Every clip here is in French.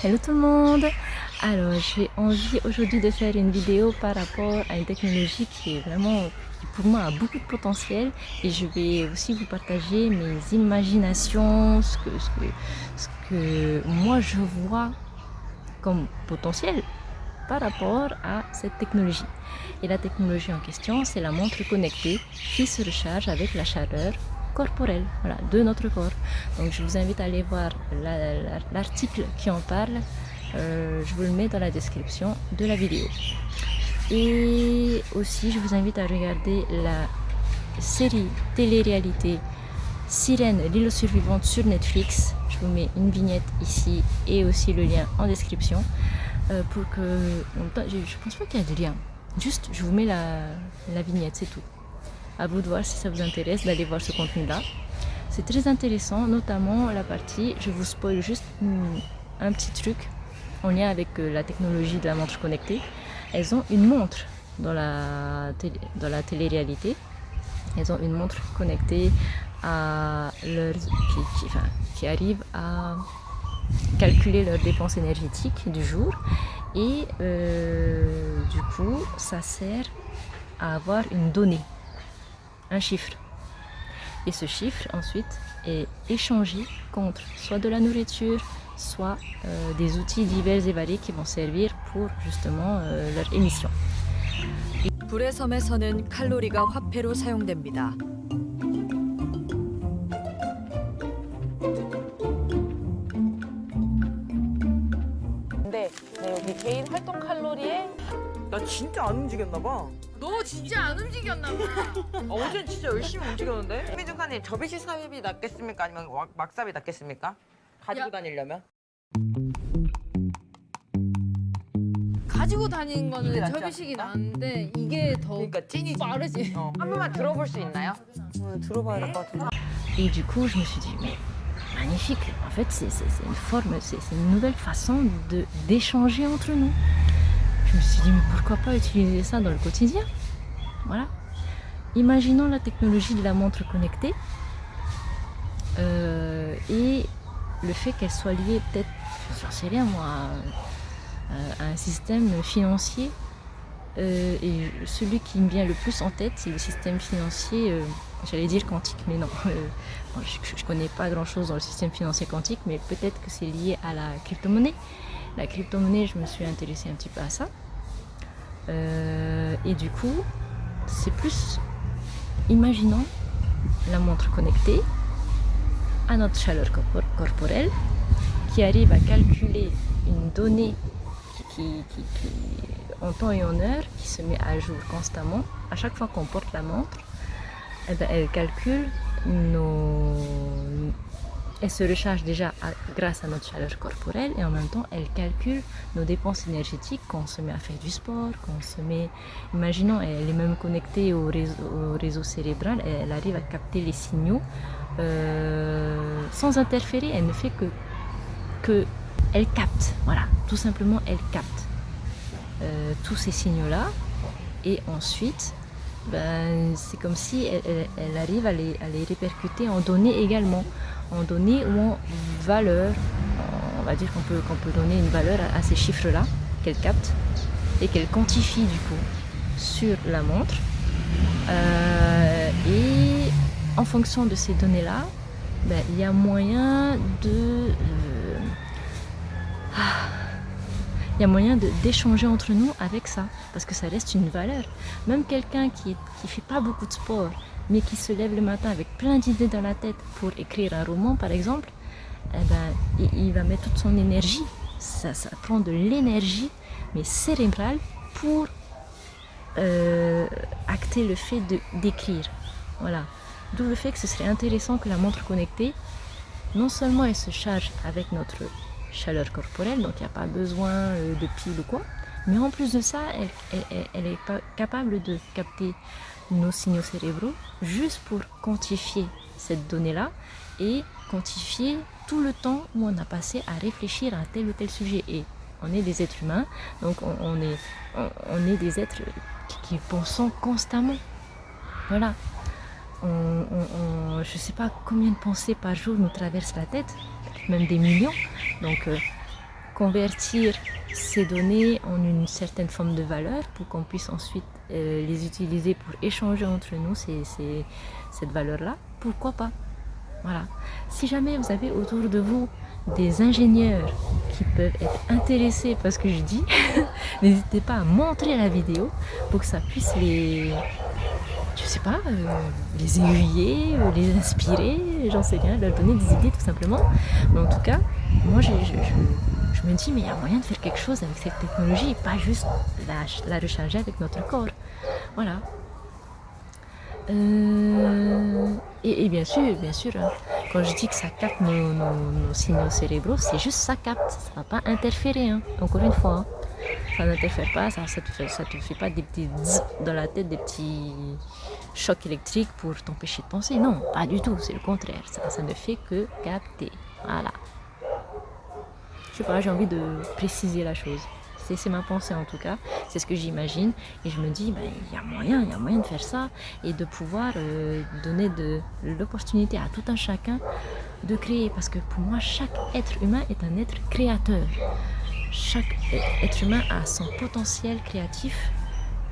Hello tout le monde. Alors j'ai envie aujourd'hui de faire une vidéo par rapport à une technologie qui est vraiment, qui pour moi a beaucoup de potentiel, et je vais aussi vous partager mes imaginations, ce que moi je vois comme potentiel par rapport à cette technologie. Et la technologie en question, c'est la montre connectée qui se recharge avec la chaleur corporelle, voilà, de notre corps. Donc je vous invite à aller voir l'article qui en parle. Je vous le mets dans la description de la vidéo. Et aussi, je vous invite à regarder la série télé-réalité Sirène, l'île survivante sur Netflix. Je vous mets une vignette ici et aussi le lien en description. Pour que... Je pense pas qu'il y a de lien. Juste, je vous mets la vignette, c'est tout. À vous de voir si ça vous intéresse d'aller voir ce contenu-là. C'est très intéressant, notamment la partie, je vous spoil juste un petit truc en lien avec la technologie de la montre connectée. Elles ont une montre dans la télé-réalité. Elles ont une montre connectée à leur, qui arrive à calculer leurs dépenses énergétiques du jour, et du coup ça sert à avoir une donnée, un chiffre, et ce chiffre ensuite est échangé contre soit de la nourriture, soit des outils divers et variés qui vont servir pour justement leur émission. 불의 섬에서는 칼로리가 화폐로 사용됩니다. 근데 여기 개인 활동 칼로리에 나 진짜 안 움직였나 봐. 너 진짜 안 움직였나 봐. 어제는 진짜 열심히 움직였는데. 미중카님 접이식 삽입이 낫겠습니까? 아니면 막삽이 낫겠습니까? 가지고 야. 다니려면? 가지고 다니는 이게 거는 낫지 접이식이 않을까? 나은데 이게 더 그러니까 찐이지. 빠르지. 한 번만 들어볼 수 있나요? 들어봐야 될 것 같은데. Et du coup je me suis dit mais magnifique, en fait c'est une forme, c'est une nouvelle façon d'échanger entre nous. Je me suis dit mais pourquoi pas utiliser ça dans le quotidien. Voilà. Imaginons la technologie de la montre connectée et le fait qu'elle soit liée peut-être, j'en sais rien moi, à un système financier. Et celui qui me vient le plus en tête, c'est le système financier, j'allais dire quantique, mais non. Bon, je connais pas grand chose dans le système financier quantique, mais peut-être que c'est lié à la crypto-monnaie. La crypto-monnaie, je me suis intéressée un petit peu à ça. Et du coup, c'est plus, imaginons la montre connectée à notre chaleur corporelle qui arrive à calculer une donnée qui en temps et en heure, qui se met à jour constamment. À chaque fois qu'on porte la montre, eh ben, elle calcule elle se recharge déjà grâce à notre chaleur corporelle, et en même temps elle calcule nos dépenses énergétiques quand on se met à faire du sport, quand on se met... Imaginons, elle est même connectée au réseau cérébral, elle arrive à capter les signaux sans interférer, elle ne fait que elle capte, voilà, tout simplement elle capte tous ces signaux-là, et ensuite ben, c'est comme si elle arrive à les répercuter en données également, en données ou en valeur. On va dire qu'on peut donner une valeur à ces chiffres-là qu'elle capte et qu'elle quantifie du coup sur la montre, et en fonction de ces données-là, ben, il y a moyen de il y a moyen d'échanger entre nous avec ça, parce que ça reste une valeur. Même quelqu'un qui fait pas beaucoup de sport, mais qui se lève le matin avec plein d'idées dans la tête pour écrire un roman par exemple, eh ben, il va mettre toute son énergie, ça prend de l'énergie, mais cérébrale, pour acter le fait d'écrire. Voilà. D'où le fait que ce serait intéressant que la montre connectée, non seulement elle se charge avec notre chaleur corporelle, donc il n'y a pas besoin de pile ou quoi, mais en plus de ça, elle est capable de capter nos signaux cérébraux juste pour quantifier cette donnée-là et quantifier tout le temps où on a passé à réfléchir à tel ou tel sujet. Et on est des êtres humains, donc on est des êtres qui pensent constamment. Voilà. Je ne sais pas combien de pensées par jour nous traversent la tête, même des millions. Donc convertir ces données en une certaine forme de valeur pour qu'on puisse ensuite les utiliser pour échanger entre nous cette valeur-là, pourquoi pas? Voilà. Si jamais vous avez autour de vous des ingénieurs qui peuvent être intéressés par ce que je dis, n'hésitez pas à montrer la vidéo pour que ça puisse les, je sais pas, les aiguiller, les inspirer, j'en sais rien, leur donner des idées tout simplement. Mais en tout cas, moi je me dis, mais il y a moyen de faire quelque chose avec cette technologie, pas juste la recharger avec notre corps. Voilà. Et bien sûr, hein, quand je dis que ça capte nos signaux cérébraux, c'est juste ça capte, ça va pas interférer, hein, encore une fois. Hein. Ça n'interfère pas, ça te fait pas des petits zzz dans la tête, des petits chocs électriques pour t'empêcher de penser. Non, pas du tout, c'est le contraire. Ça ne fait que capter. Voilà. Je sais pas, j'ai envie de préciser la chose. C'est ma pensée en tout cas, c'est ce que j'imagine. Et je me dis, ben, il y a moyen de faire ça et de pouvoir donner l'opportunité à tout un chacun de créer. Parce que pour moi, chaque être humain est un être créateur. Chaque être humain a son potentiel créatif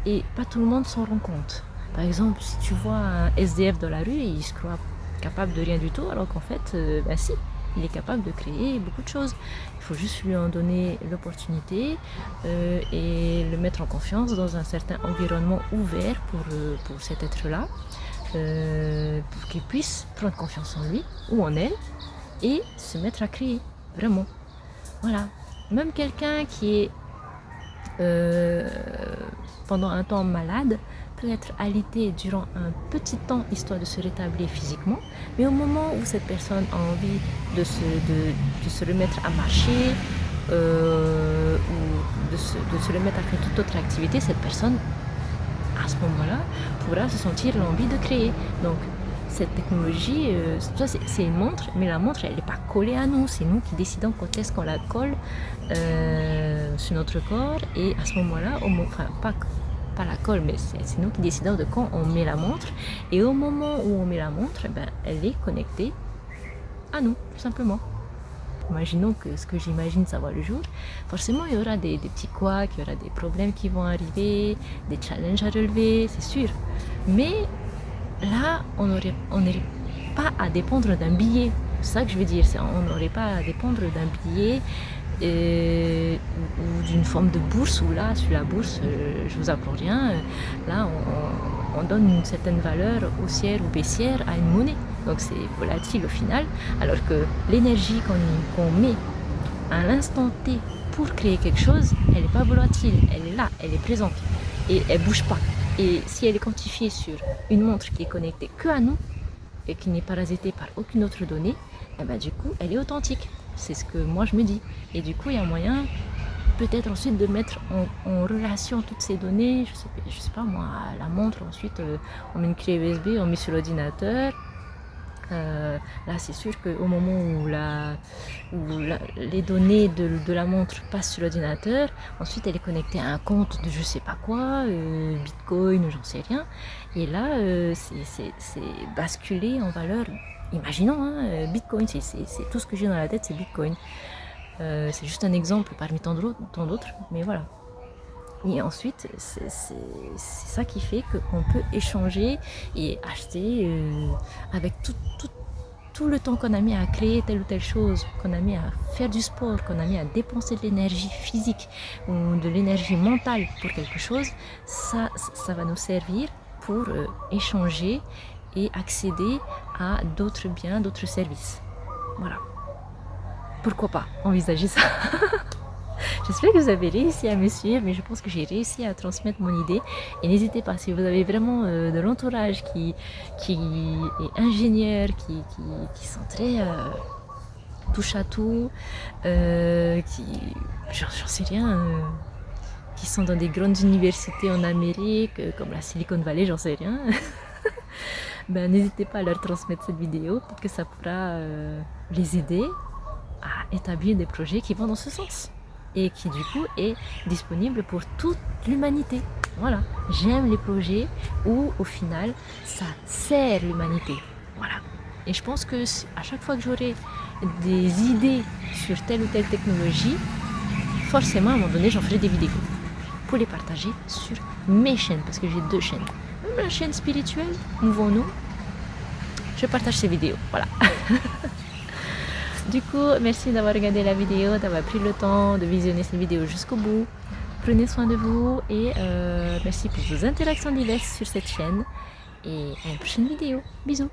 et pas tout le monde s'en rend compte. Par exemple, si tu vois un SDF dans la rue, il se croit capable de rien du tout, alors qu'en fait, ben si, il est capable de créer beaucoup de choses. Il faut juste lui en donner l'opportunité et le mettre en confiance dans un certain environnement ouvert pour cet être-là, pour qu'il puisse prendre confiance en lui ou en elle et se mettre à créer, vraiment. Voilà. Même quelqu'un qui est pendant un temps malade peut être alité durant un petit temps histoire de se rétablir physiquement, mais au moment où cette personne a envie de se remettre à marcher ou de se remettre à faire toute autre activité, cette personne à ce moment-là pourra se sentir l'envie de créer. Donc cette technologie, c'est une montre, mais la montre elle n'est pas collée à nous, c'est nous qui décidons quand est-ce qu'on la colle sur notre corps, et à ce moment-là, enfin pas la colle, mais c'est nous qui décidons de quand on met la montre, et au moment où on met la montre, ben, elle est connectée à nous, tout simplement. Imaginons que ce que j'imagine ça voit le jour, forcément il y aura des petits couacs, il y aura des problèmes qui vont arriver, des challenges à relever, c'est sûr, mais là on n'aurait pas à dépendre d'un billet, c'est ça que je veux dire, on n'aurait pas à dépendre d'un billet ou d'une forme de bourse, où là sur la bourse je vous apprends rien, là on donne une certaine valeur haussière ou baissière à une monnaie, donc c'est volatile au final, alors que l'énergie qu'on met à l'instant T pour créer quelque chose, elle n'est pas volatile, elle est là, elle est présente et elle bouge pas. Et si elle est quantifiée sur une montre qui est connectée que à nous et qui n'est parasitée par aucune autre donnée, et ben du coup elle est authentique. C'est ce que moi je me dis. Et du coup il y a moyen peut-être ensuite de mettre en relation toutes ces données. Je sais pas moi, la montre, ensuite on met une clé USB, on met sur l'ordinateur. Là c'est sûr qu'au moment où les données de la montre passent sur l'ordinateur, ensuite elle est connectée à un compte de je sais pas quoi, Bitcoin ou j'en sais rien, et là c'est basculé en valeur. Imaginons, hein, Bitcoin, c'est tout ce que j'ai dans la tête, c'est Bitcoin. C'est juste un exemple parmi tant d'autres, mais voilà. Et ensuite, c'est ça qui fait qu'on peut échanger et acheter avec tout le temps qu'on a mis à créer telle ou telle chose, qu'on a mis à faire du sport, qu'on a mis à dépenser de l'énergie physique ou de l'énergie mentale pour quelque chose, ça va nous servir pour échanger et accéder à d'autres biens, d'autres services. Voilà. Pourquoi pas envisager ça? J'espère que vous avez réussi à me suivre, mais je pense que j'ai réussi à transmettre mon idée. Et n'hésitez pas, si vous avez vraiment de l'entourage qui est ingénieur, qui sont très touche à tout, j'en sais rien, qui sont dans des grandes universités en Amérique, comme la Silicon Valley, j'en sais rien. Ben, n'hésitez pas à leur transmettre cette vidéo, peut-être que ça pourra les aider à établir des projets qui vont dans ce sens et qui du coup est disponible pour toute l'humanité. Voilà, j'aime les projets où au final ça sert l'humanité. Voilà, et je pense que à chaque fois que j'aurai des idées sur telle ou telle technologie, forcément à un moment donné j'en ferai des vidéos pour les partager sur mes chaînes, parce que j'ai 2 chaînes. Même la chaîne spirituelle, Mouvons-nous, je partage ces vidéos, voilà. Du coup, merci d'avoir regardé la vidéo, d'avoir pris le temps de visionner cette vidéo jusqu'au bout. Prenez soin de vous et merci pour vos interactions diverses sur cette chaîne. Et à une prochaine vidéo. Bisous.